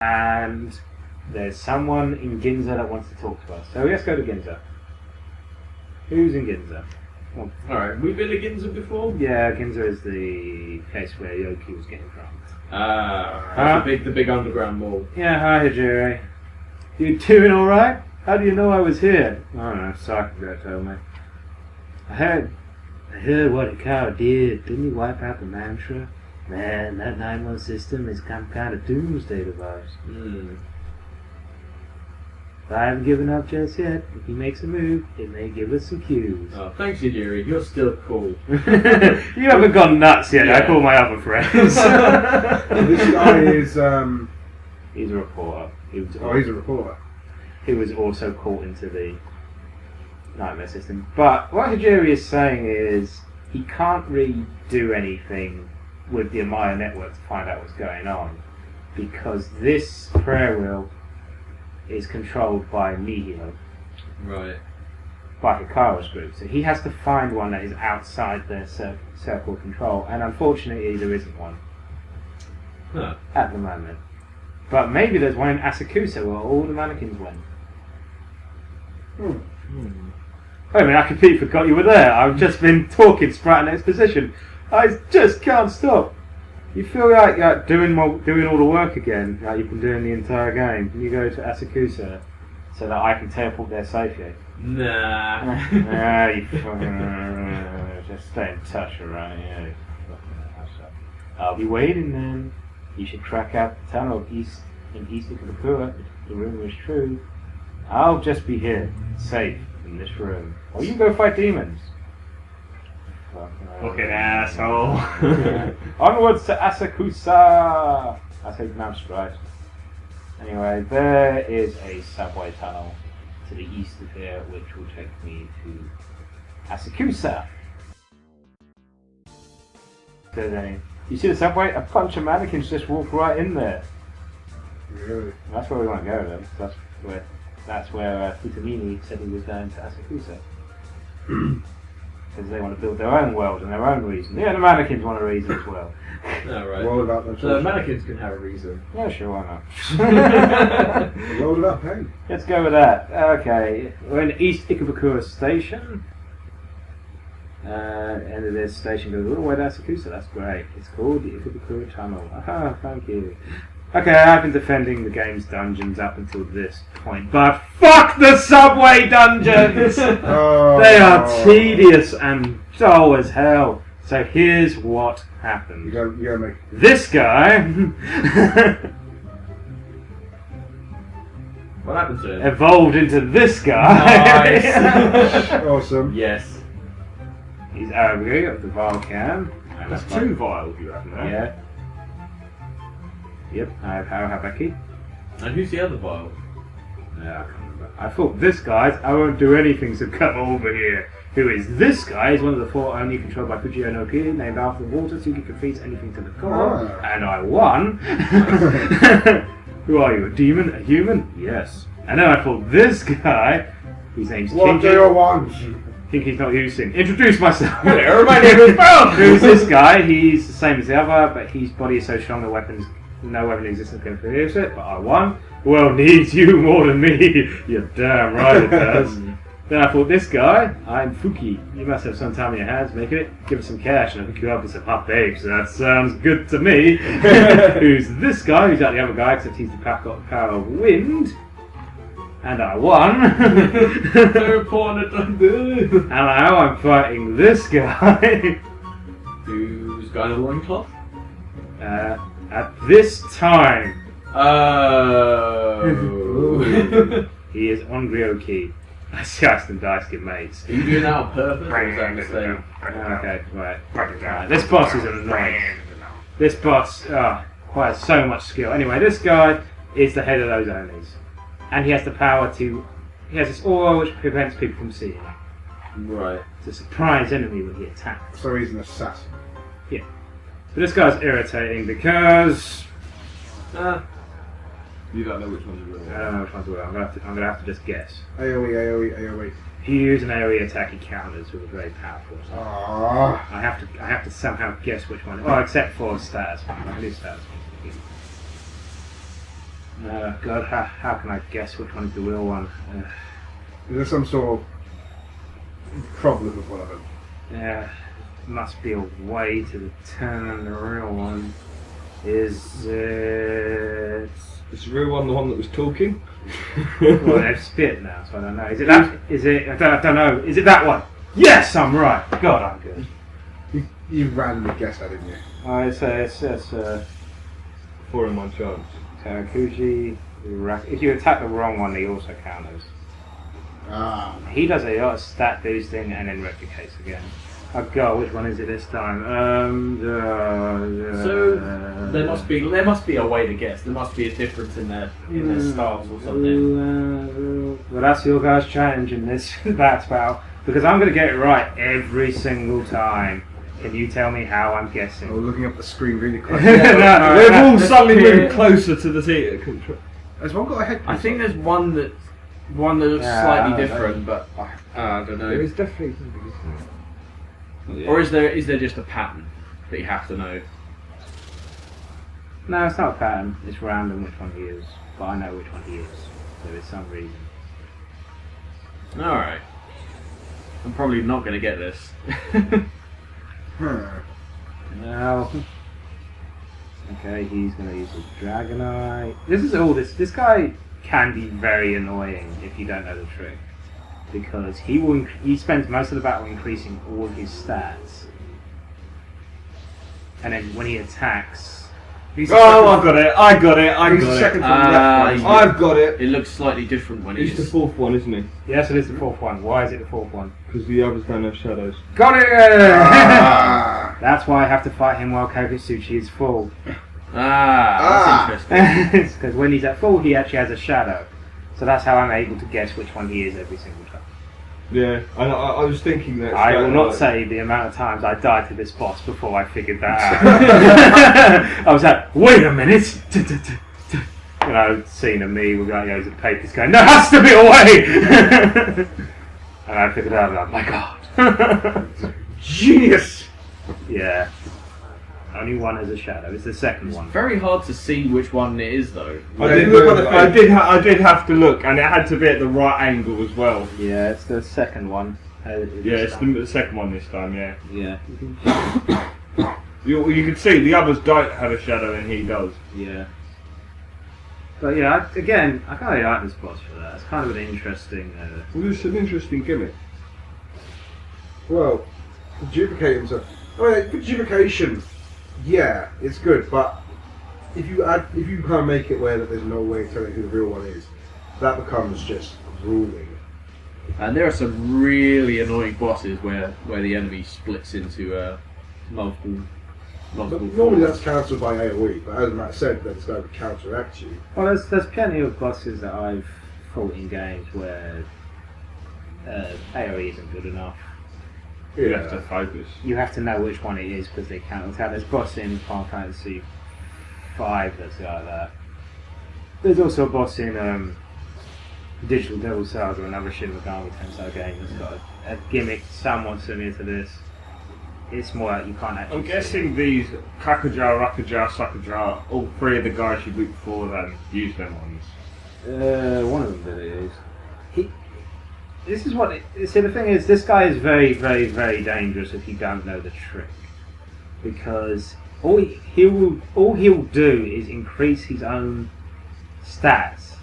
And there's someone in Ginza that wants to talk to us. So let's go to Ginza. Who's in Ginza? Oh. Alright, we've been to Ginza before? Yeah, Ginza is the place where Yoki was getting from. The big underground mall. Yeah, hi Jerry. You doing alright? How do you know I was here? I don't know, Sakura told me. I heard what Hikawa did. Didn't he wipe out the mantra? Man, that 9-1 system is some kind of doomsday device. But I haven't given up just yet. If he makes a move, it may give us some cues. Oh, thanks, Yuri. You're still cool. You haven't gone nuts yet. Yeah. I call my other friends. This guy is... He's a reporter. He's a reporter. He was also caught into the nightmare system. But what Hajiri is saying is he can't really do anything with the Amaya network to find out what's going on, because this prayer wheel is controlled by Nihilo. Right. By Hikawa's group. So he has to find one that is outside their circle of control, and unfortunately there isn't one. Huh. At the moment. But maybe there's one in Asakusa where all the mannequins went. Wait a minute, I completely forgot you were there. I've just been talking Sprite in exposition. I just can't stop. You feel like you're doing all the work again, like you've been doing the entire game. Can you go to Asakusa so that I can teleport there safely? Nah. You just stay in touch, alright? Yeah. I'll be waiting then. You should track out the tunnel in east of Kakura if the rumor is true. I'll just be here, safe in this room. Or you go fight demons. Fucking asshole. Onwards to Asakusa! That's how you pronounce it, right? Anyway, there is a subway tunnel to the east of here, which will take me to Asakusa. You see the subway? A bunch of mannequins just walk right in there. Really? That's where we want to go then. That's where Futamini said he was going to Asakusa. Because they want to build their own world and their own reason. Yeah, the mannequins want a reason as well. Oh, right. Roll it up, so the mannequins can have a reason. Yeah, sure, why not? Roll it up, hey? Let's go with that. Okay, we're in East Ikebukuro Station. End of this station goes all the way to Asakusa. That's great. It's called the Ikebukuro Tunnel. Aha, thank you. Okay, I've been defending the game's dungeons up until this point, but fuck the subway dungeons! They are tedious and dull as hell. So here's what happened. You gotta make... This guy What happened to him? evolved into this guy. Nice. Awesome. Yes. He's angry of the Volcan. That's 2 vials you have now. Yeah. Yep, I have Habaki. And who's the other vial? Yeah, I can't remember. I thought this guy's I won't do anything, so come over here. Who is this guy? He's one of the 4 only controlled by Fujio no Ki, named after the water, so you can defeat anything to the core. And I won. Who are you, a demon? A human? Yes. And then I thought this guy, whose name's What Kinky. do you want? Kinky's not using. Introduce myself. Hello, my name is Bob. Who's this guy? He's the same as the other, but his body is so strong that no weapon in existence can produce it, but I won. Well, needs you more than me. You're damn right it does. Then I thought, this guy, I'm Fuki. You must have some time in your hands. Make it. Give us some cash and I'll hook you up with some hot babes. That sounds good to me. Who's this guy? Who's like the other guy, except he's got the power of wind. And I won. So important to do. And now I'm fighting this guy. Who's got a loincloth? At this time. Oh. He is on Ryoki. I just and dice get mates. Are you doing that on purpose or is that a mistake? Okay, right. This boss is annoying. This boss requires so much skill. Anyway, this guy is the head of those Onis. And he has the power to... He has this aura which prevents people from seeing him. Right. It's a surprise enemy when he attacks. So he's an assassin. Yeah. But this guy's irritating because... You don't know which one's real. I don't know which one's real. I'm gonna have to just guess. AoE. If you use an AoE attack, he counters with a very powerful attack. I have to somehow guess which one. Well, except for status. I can do status. God, how can I guess which one is the real one? Is there some sort of problem with one of them? Yeah, must be a way to determine the real one. Is it? Is the real one the one that was talking? Well, they've spit now, so I don't know. Is it that? Is it? I don't know. Is it that one? Yes, I'm right. God, I'm good. You randomly guessed that, didn't you? It's 4 in 1 chance. Tarakuji. If you attack the wrong one, they also count as. Ah. He does a lot of stat boosting and then replicates again. Oh god, which one is it this time? So there must be a way to guess. There must be a difference in their styles or something. Well, that's your guys' challenge in this battle, because I'm going to get it right every single time. Can you tell me how I'm guessing? I was looking up the screen really quick. No, They've all Just suddenly clear- moved closer to the theatre control. Has one got a head? I think there's one that looks Yeah, slightly I different, but I don't There know. is definitely something. Or is there just a pattern that you have to know? No, it's not a pattern. It's random which one he is, but I know which one he is. There is some reason. All right. I'm probably not going to get this. No. Okay, he's going to use his Dragonite. This guy can be very annoying if you don't know the trick, because he spends most of the battle increasing all of his stats, and then when he attacks, He's Oh, I got it. He's the second from the left. I've got it. It looks slightly different when He's the he's... 4th one, isn't he? yes, it is the 4th one. Why is it the 4th one? Because the others don't have shadows. Got it! Ah. That's why I have to fight him while Kokotsuchi is full. That's interesting. Because when he's at full, he actually has a shadow. So that's how I'm able to guess which one he is every single time. Yeah, I was thinking that. I will not say the amount of times I died to this boss before I figured that out. I was like, wait a minute! And I've seen a me with like loads of papers going, no, has to be a way! And I figured out, oh my god. Genius! Yeah. Only one has a shadow. It's the second one. Very hard to see which one it is, though. I did have to look, and it had to be at the right angle as well. Yeah, it's the second one. Yeah, it's the second one this time. Yeah. Yeah. You can see the others don't have a shadow, and he does. Yeah. But yeah, I kind of like this boss for that. It's kind of an interesting. Well, it's an interesting gimmick. Well, duplicate himself. I mean, for duplication, yeah, it's good, but if you kind of make it where that there's no way of telling who the real one is, that becomes just grueling. And there are some really annoying bosses where the enemy splits into multiple But normally that's forms. cancelled by AoE, but as Matt said, that it's going to counteract you. Well, there's plenty of bosses that I've fought in games where AoE isn't good enough. You have to focus. You have to know which one it is because they count attack. There's boss in Final Fantasy 5 that's like that. There's also a boss in Digital Devil Saga, another Shin Megami Tensei game that's got a gimmick somewhat similar to this. It's more like you can't actually. I'm guessing these Kakaja, Rakaja, Sakaja, all 3 of the guys you beat before then use them ones. One of them did it is. This is what. See, the thing is, this guy is very, very, very dangerous if you don't know the trick, because all he'll do is increase his own stats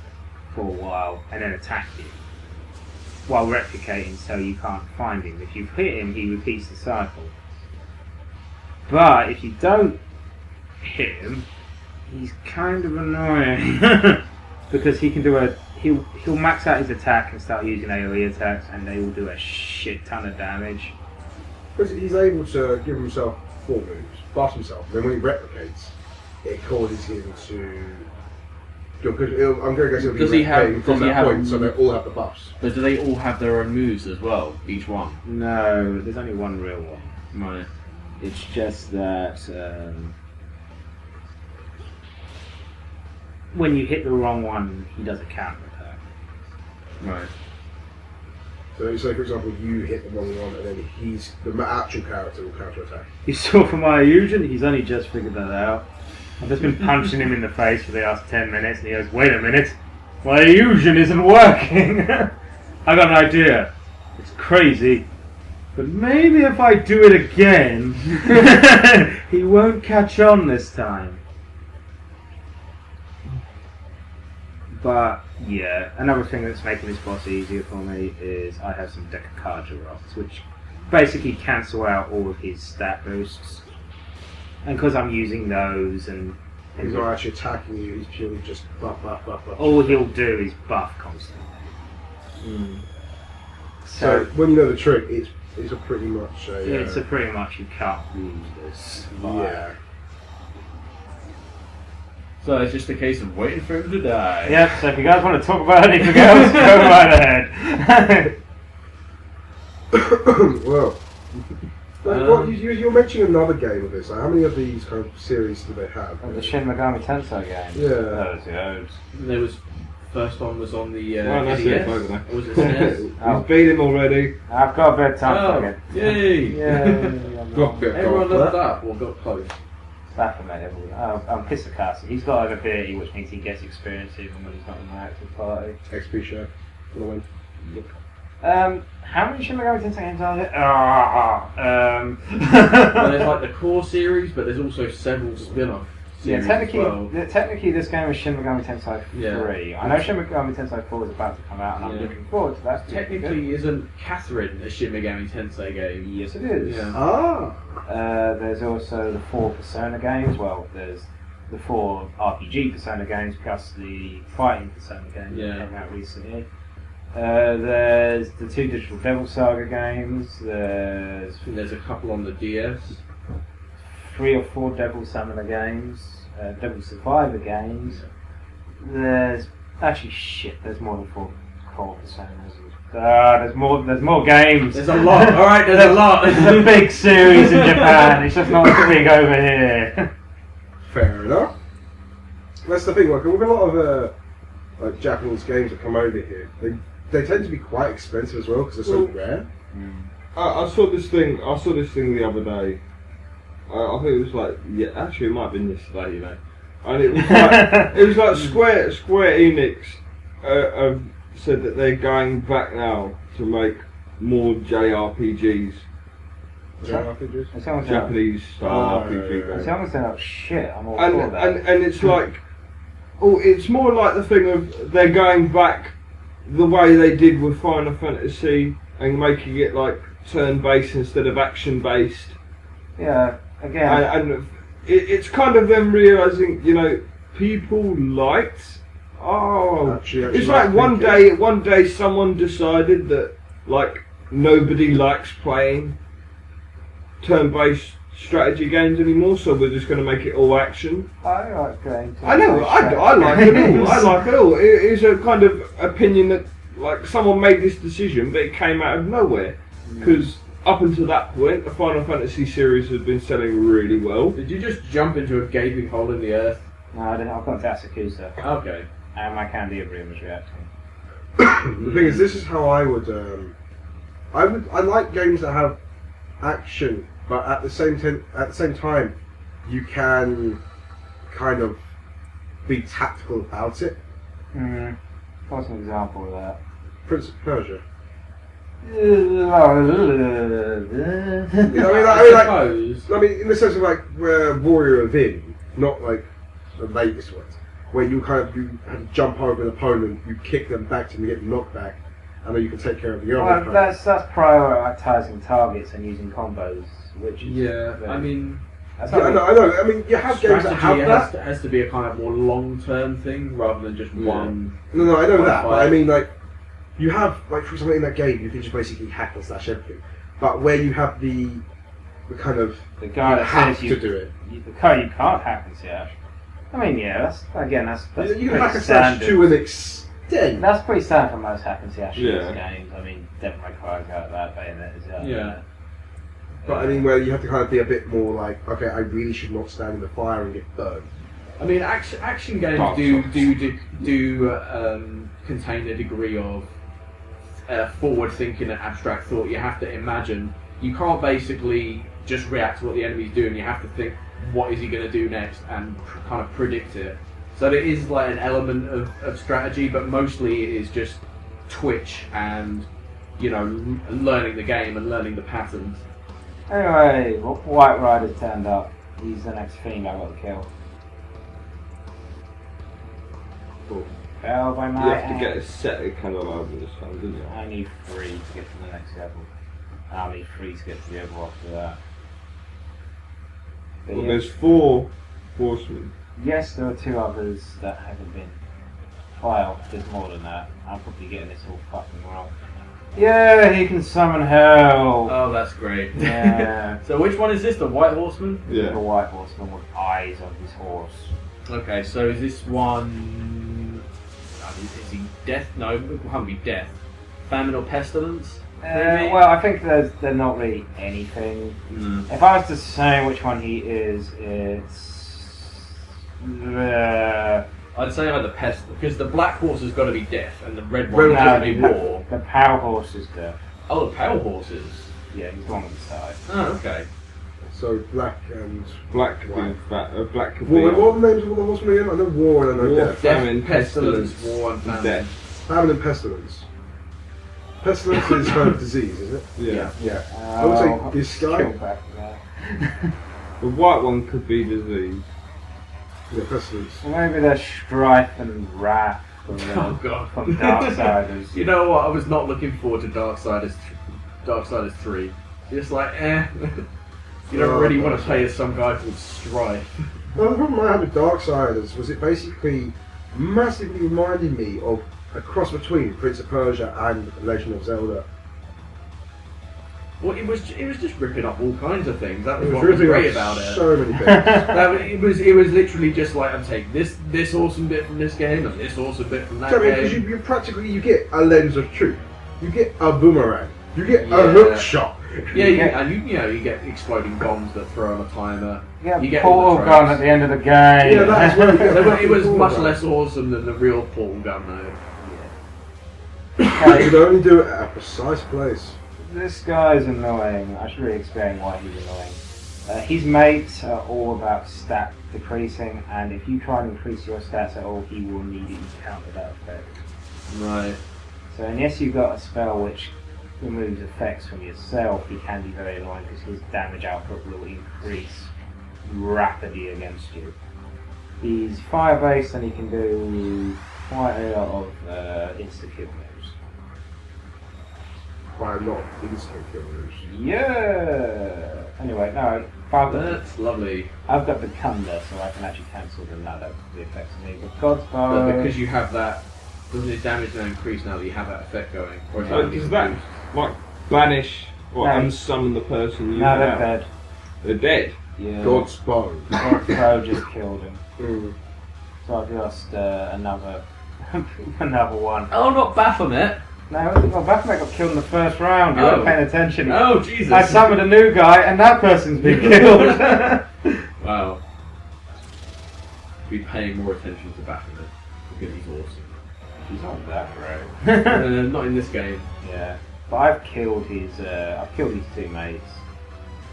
for a while and then attack you while replicating, so you can't find him. If you hit him, he repeats the cycle. But if you don't hit him, he's kind of annoying because he can do he'll max out his attack and start using AoE attacks, and they will do a shit ton of damage. But he's able to give himself 4 moves, buff himself, and then when he replicates, it causes him to. Because I'm going to guess he'll be replicating from that point, so they all have the buffs. But do they all have their own moves as well, each one? No, there's only one real one. Right. It's just that when you hit the wrong one, he does a counter attack. Right. So say, for example, you hit the wrong one, and then the actual character will counter attack. You saw from my illusion, he's only just figured that out. I've just been punching him in the face for the last 10 minutes, and he goes, "Wait a minute, my illusion isn't working." I got an idea. It's crazy, but maybe if I do it again, he won't catch on this time. But yeah, another thing that's making this boss easier for me is I have some Decacarja rocks, which basically cancel out all of his stat boosts. And because I'm using those and... He's not actually attacking you, he's purely just buff. All he'll do is buff constantly. So when you know the trick, it's a pretty much a... It's a pretty much you can't lose this. Yeah. So it's just a case of waiting for him to die. Yep, so if you guys want to talk about anything else, go right ahead. Well... you're mentioning another game of this. Like, how many of these kind of series do they have? The Shin Megami Tensei game. Yeah. There was first one was on the that's NES. it, over there. Or was it SNES? We've beat him already. I've got a bit of time for it. Yay! Yeah. Got a bit of Everyone gold. leveled up or got close. Stafford made everyone. I'm Kisakasa. He's got an ability which means he gets experience even when he's not in the active party. XP share for the win. How many Shin Megami Tensei games are there? Well, there's like the core series, but there's also several spin-off series technically this game is Shin Megami Tensei 3. Yeah. I know Shin Megami Tensei 4 is about to come out, and I'm looking forward to that. Technically, isn't Catherine a Shin Megami Tensei game? Yes, it is. Yeah. There's also the 4 Persona games. Well, there's the 4 RPG Persona games plus the fighting Persona games that came out recently. There's the 2 Digital Devil Saga games. There's a couple on the DS. 3 or 4 Devil Summoner games. Devil Survivor games. There's there's more than 4 core Personas. There's more games. There's a lot. All right, there's a lot. It's a big series in Japan. It's just not as big over here. Fair enough. That's the thing. Like with a lot of Japanese games that come over here, they tend to be quite expensive as well because they're so rare. I saw this thing the other day. I think it was actually it might have been yesterday, you know. And it was like Square Enix said that they're going back now to make more JRPGs. JRPGs? Japanese style RPG games. As long as they're not shit, I'm all for that. And it's like, it's more like the thing of they're going back the way they did with Final Fantasy and making it like turn-based instead of action-based. Yeah, again. And it's kind of them realising, you know, people liked. Actually, it's like one day someone decided that like nobody likes playing turn-based strategy games anymore, so we're just going to make it all action. I like playing. I know, I like it all. I like it all. It is a kind of opinion that like someone made this decision, but it came out of nowhere. Because up until that point, the Final Fantasy series had been selling really well. Did you just jump into a gaping hole in the earth? No, I didn't. I've got Tasakusa. Okay. And my Candy Room was reacting. The thing is, this is how I would. I like games that have action, but at the same time, you can kind of be tactical about it. What's an example of that? Prince of Persia. I mean, in the sense of like where Warrior Within, not like the latest ones, where you have to jump over an opponent, you kick them back to get knocked back, and then you can take care of the other. Well, that's prioritising targets and using combos, which is I mean. I know. I mean, you have games that have that. It has to be a kind of more long-term thing rather than just one. No, I know that. But I mean, like, you have, like, for example, in that game, you can just basically hack and slash everything. But where you have the kind of the guy that have says you to do it. The guy you can't hack and slash. I mean, yeah, that's you can hack and slash to an extent. That's pretty standard for most hack and slash games. I mean, Devil May Cry got that, Bayonetta is out. Yeah. But I mean, where you have to kind of be a bit more like, okay, I really should not stand in the fire and get burned. I mean, action games do contain a degree of forward thinking and abstract thought. You have to imagine. You can't basically just react to what the enemy's doing. You have to think, what is he going to do next and kind of predict it. So there is like an element of strategy, but mostly it is just twitch and, you know, learning the game and learning the patterns. Anyway, White Rider's turned up. He's the next fiend I got to kill. Cool. Fell by my You have to hand. get a set of kind of over this time, didn't you? I need 3 to get to the next level. I'll need 3 to get to the level after that. But Well, yeah, there's 4 horsemen. yes, there are 2 others that haven't been. Well, there's more than that. I'm probably getting this all fucking wrong. Yeah, he can summon hell. Oh, that's great. Yeah. So which one is this? The White Horseman? The Yeah. white horseman with eyes on his horse. Okay, so is this one... Is he death? No, it can't be death. Famine or pestilence? Maybe? Well, I think they're not really anything. Mm. If I was to say which one he is, it's... I'd say like the pest, because the black horse has got to be death, and the red Red one has got to be the, war. the pale horse is death. Oh, the pale horses. Yeah, he's the one on the side. Oh, okay. So black and Black could White. be black could What be are the names of all the horsemen again? I know war and I know War. death. Famine, pestilence, pestilence, war, and famine. death. Famine and pestilence. Pestilence is kind of disease, is it? Yeah. Yeah. I would say this guy. Kill back there. The white one could be disease. Yeah, pestilence. Well, maybe there's strife and wrath from, Oh god. from Darksiders. You know what? I was not looking forward to Darksiders 3. Just like, eh. You don't really want to play as some guy called Strife. Well, the problem I had with Darksiders was it basically massively reminded me of a cross between Prince of Persia and Legend of Zelda. Well, it was just ripping up all kinds of things. That was It what was ripping great up about it. so many things. It was literally just like, I'm taking this awesome bit from this game and this awesome bit from that So, I mean, because game. you practically you get a lens of truth, you get a boomerang, you get Yeah. a hook shot. Yeah, you get exploding bombs that throw on a timer. Yeah, You get portal all the gun tropes. at the end of the game. Yeah, that's where you get It was Portal much gun. less awesome than the real portal gun, though. You could only do it at a precise place. This guy's annoying. I should really explain why he's annoying. His mates are all about stat decreasing, and if you try and increase your stats at all, he will immediately counter that effect. Right. So unless you've got a spell which removes effects from yourself, he can be very annoying because his damage output will increase rapidly against you. He's fire-based and he can do quite a lot of insta-kill moves. By not instant killers. Yeah. Anyway, no, That's lovely. I've got the Kunda, so I can actually cancel the nada the effects on me. But God's But Bow, because you have that, does his damage now increase now that you have that effect going? Or is So that does that like banish or No. unsummon the person you no, they're have? dead. They're dead. Yeah. God's bow. God's Bow just killed him. Mm. So I've lost another another one. Oh, not Baphomet. No, well, Baphomet got killed in the first round. You weren't Oh. paying attention. Oh, Jesus. I summoned a new guy, and that person's been killed. Wow. Be paying more attention to Baphomet because he's awesome. He's not that great. Not in this game. Yeah, but I've killed his two mates.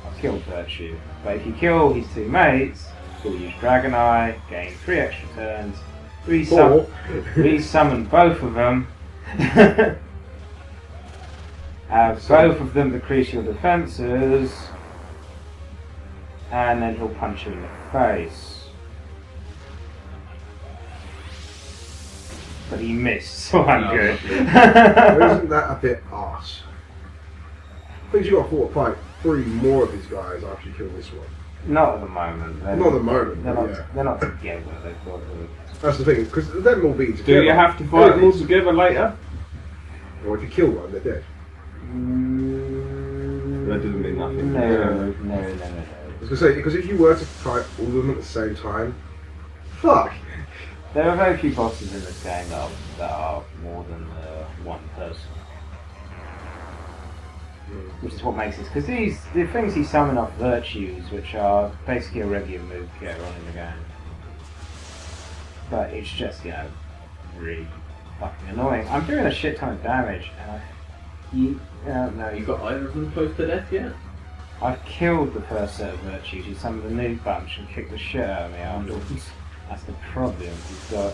I've killed Virtue. But if you kill his two mates, you'll use Dragonite, gain 3 extra turns, resummon both of them. Have both of them decrease your defences, and then he'll punch you in the face. But he missed, so I'm No, good. Isn't that a bit arse? I think you got to fight 3 more of these guys after you kill this one. Not at the moment. Not at the moment, They're but not, yeah. they're not together. They've got That's the thing, because them all being Do together. you have to fight them all together later? Or if you kill one, they're dead. That doesn't mean nothing. No. I was going to say, because if you were to fight all of them at the same time, fuck! There are very few bosses in this game that are more than one person. Which is what makes this, because the things he summon off virtues, which are basically a regular move to get on in the game. But it's just, really fucking annoying. I'm doing a shit ton of damage, and no, You got either of them close to death yet? I've killed the first set of virtues. He's some of the new bunch and kicked the shit out of me afterwards. That's the problem. He's got.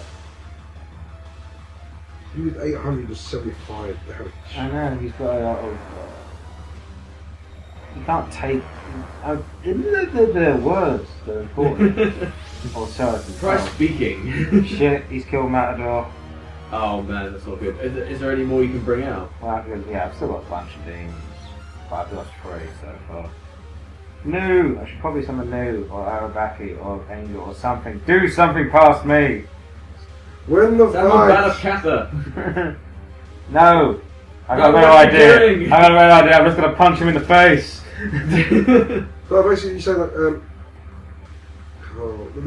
You did 875 damage. I know, he's got a lot of. You can't take. The words that are important. Or so I can Try tell. speaking. Shit, he's killed Matador. Oh man, that's not good. Is there any more you can bring out? Well, yeah, I've still got a bunch of demons. But I've lost 3 so far. No! I should probably summon Nu, or Arabaki, or Angel, or something. Do something past me! When the Someone ban fight. of Cather. No! I got No, no what are you idea. doing? I got no idea. I'm just gonna punch him in the face. So basically, you say that the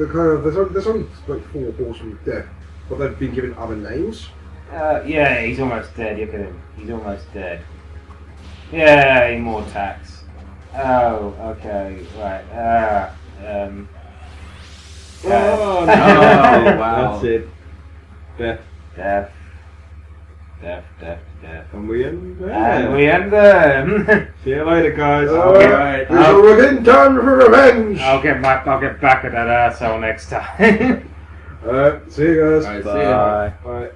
kind of there's only like 4 horsemen of death, but they've been given other names. Yeah, he's almost dead. Look at him. He's almost dead. Yeah, more attacks. Oh, okay, right. Oh, no. wow. That's it. Death. Death. And we end there. And we end them. See you later, guys. Alright. It's within time for revenge. I'll get back at that asshole next time. Alright, see you guys. Alright, see ya. Bye. Bye.